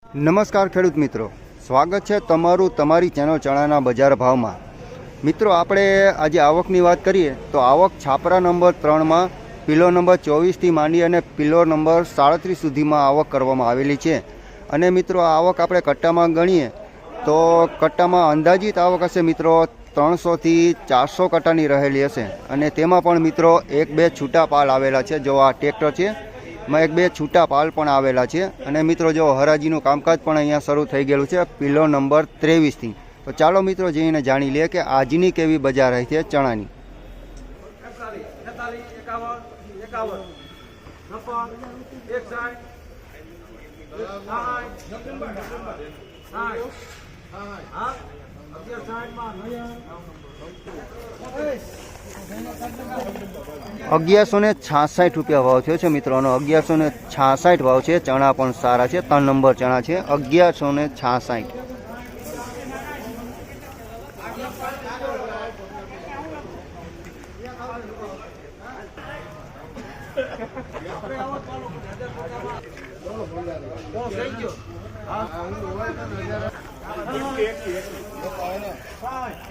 નમસ્કાર ખેડૂત મિત્રો, સ્વાગત છે તમારું તમારી ચેનલ ચણાના બજાર ભાવમાં। મિત્રો આપણે આજે આવકની વાત કરીએ તો આવક છાપરા નંબર 3માં પિલો નંબર 24થી માંડી અને પિલો નંબર 37 સુધીમાં આવક કરવામાં આવેલી છે। અને મિત્રો આ આવક આપણે કટ્ટામાં ગણીએ તો કટ્ટામાં અંદાજિત આવક હશે મિત્રો 300થી 400 કટ્ટાની રહેલી હશે। અને તેમાં પણ મિત્રો એક બે છૂટા પાલ આવેલા છે। જો આ ટ્રેક્ટર છે માં એક બે છૂટા પાલ પણ આવેલા છે। અને મિત્રો જો હરાજીનું કામકાજ પણ અહીંયા શરૂ થઈ ગયેલું છે પિલો નંબર 23થી। તો ચાલો મિત્રો જઈને જાણી લઈએ કે આજની કેવી બજાર રહી છે ચણાની। ₹1166 ભાવ થયો છે મિત્રોનો। 1166 ભાવ છે। ચણા પણ સારા છે, 3 નંબર ચણા છે। 1166।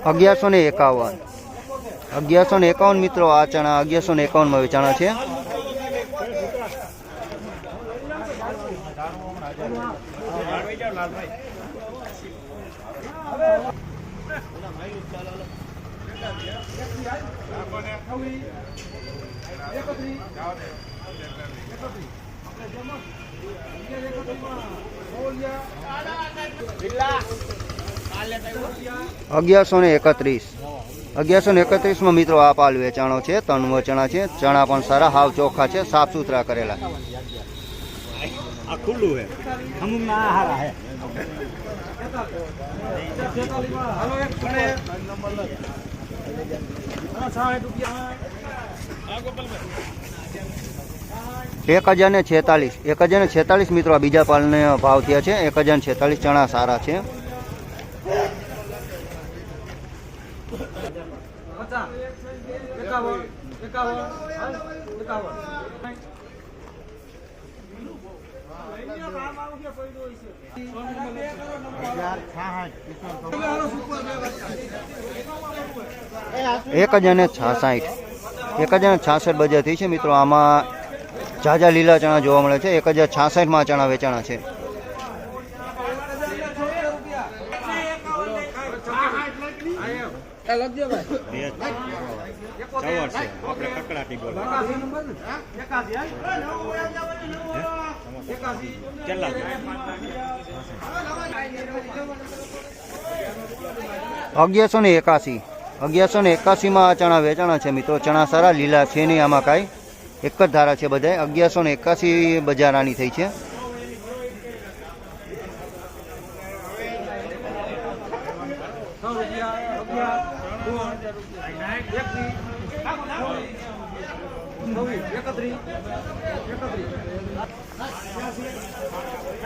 ₹1151 મિત્રો આ ચણા 1151 વેચાણા છે। ₹1131 મિત્રો આ પાલ વેચાણો છે, 3 ચણા છે। ચણા પણ સારા, હાવ ચોખ્ખા છે, સાફ સુથરા કરેલા। ₹1046 મિત્રો આ બીજા પાલને ભાવ થયા છે। 1046 ચણા સારા છે। ₹1066 બજાર થઈ છે મિત્રો। આમાં ઝાઝા લીલા ચણા જોવા મળે છે। 1066 ચણા વેચાણા છે। ₹1181 માં ચણા વેચાણા છે મિત્રો। ચણા સારા, લીલા છે નહીં આમાં કાંઈ, એક જ ધારા છે બધાય। 1181 બજારાની થઈ છે।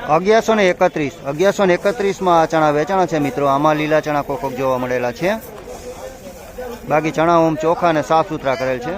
₹1131 માં ચણા વેચાણા છે મિત્રો। આમાં લીલા ચણા કોક જોવા મળેલા છે, બાકી ચણા ઓમ ચોખા અને સાફ સુથરા કરેલ છે।